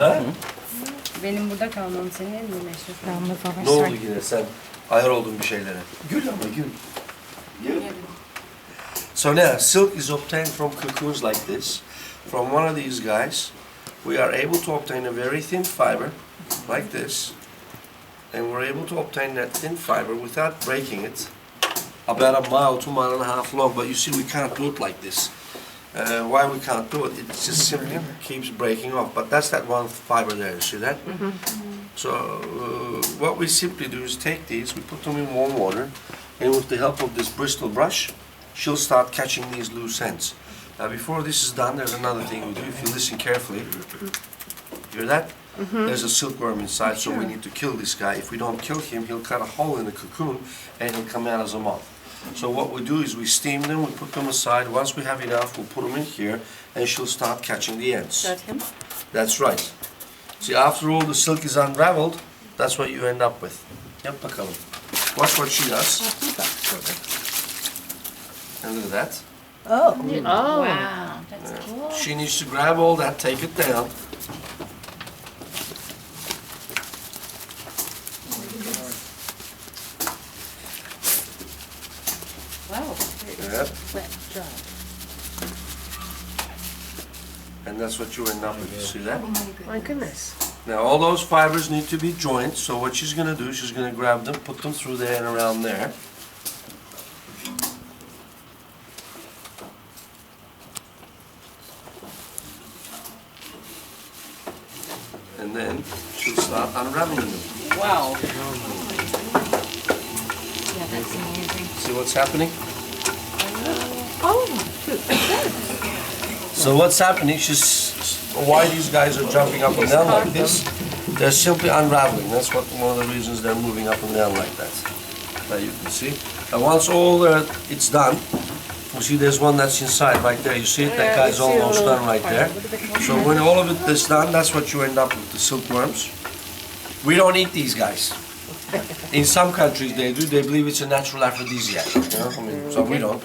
Ha? Benim burada kalmam senin en mi meşhur? Ne oldu yine sen ayar oldun bir şeylere? Gül ama gül. Gül. So now, silk is obtained from cocoons like this. From one of these guys, we are able to obtain a very thin fiber, like this. And we're able to obtain that thin fiber without breaking it. About a mile, 2.5 miles long, but you see we can't do it like this. Why we can't do it? It just simply keeps breaking off. But that's that one fiber there, you see that? So what we simply do is take these, we put them in warm water, and with the help of this Bristol brush, she'll start catching these loose ends. Now before this is done, there's another thing we do. If you listen carefully, hear that? There's a silkworm inside, so we need to kill this guy. If we don't kill him, he'll cut a hole in the cocoon, and he'll come out as a moth. So what we do is we steam them, we put them aside. Once we have enough, we'll put them in here, and she'll start catching the ends. That him? That's right. See, after all the silk is unraveled, that's what you end up with. Yap bakalım. Watch what she does. And look at that. Oh. Oh, wow, that's cool. She needs to grab all that, take it down. Wow. Yep. Wet, dry. And that's what you end up with. You see that? My goodness. Now all those fibers need to be joined, so what she's going to do, she's going to grab them, put them through there and around there. And then she'll start unraveling them. Wow. Yeah, that's amazing. See what's happening? Oh, So what's happening, why these guys are jumping up and down like this, they're simply unraveling. That's one of the reasons they're moving up and down like that. There you can see. And once all it's done, you see there's one that's inside right there. You see it? That guy's almost done right there. So when all of it is done, that's what you end up with, the silkworms. We don't eat these guys. In some countries they do. They believe it's a natural aphrodisiac. You know? I mean, so we don't.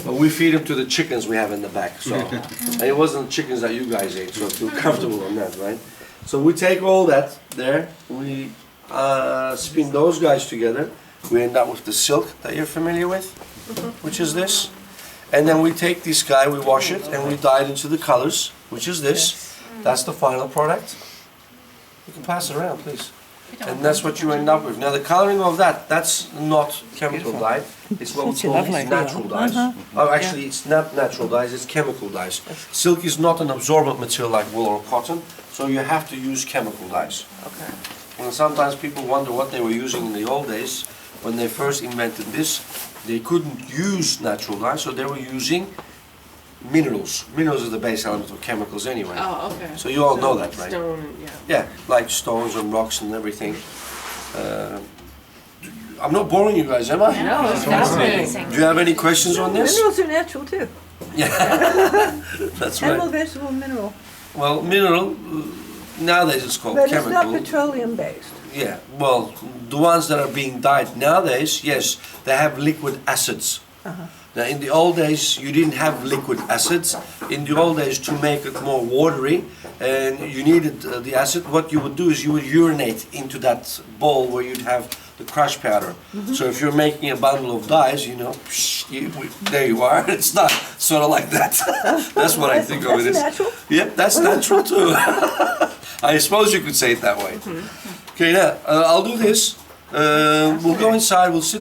But we feed them to the chickens we have in the back. So, and it wasn't the chickens that you guys ate, so feel comfortable on that, right? So we take all that there, we spin those guys together. We end up with the silk that you're familiar with, which is this. And then we take this guy, we wash it, and we dye it into the colors, which is this. That's the final product. You can pass it around, please. And that's what you end up with. Now the coloring of that's not chemical dye. It's what we call natural dyes. Oh, actually, it's not natural dyes. It's chemical dyes. Silk is not an absorbent material like wool or cotton, so you have to use chemical dyes. okay. And sometimes people wonder what they were using in the old days when they first invented this. They couldn't use natural dyes, so they were using minerals. Minerals are the base element of chemicals anyway. Oh, okay. So you all know that, right? Stone, yeah. Yeah, like stones and rocks and everything. I'm not boring you guys, am I? No, it's fascinating. Do you have any questions on this? Minerals are natural too. Yeah, that's Animal, right. vegetable, mineral. Well, mineral, nowadays it's called But it's not chemical. petroleum based. Yeah, well, the ones that are being dyed nowadays, yes, they have liquid acids. Now, in the old days, you didn't have liquid acids. In the old days, to make it more watery, and you needed the acid, what you would do is you would urinate into that bowl where you'd have the crush powder. So if you're making a bundle of dyes, you know, there you are. It's not sort of like that. That's what I think of it as. That's natural. Yep, that's natural too. I suppose you could say it that way. Okay, now, I'll do this. We'll go inside, we'll sit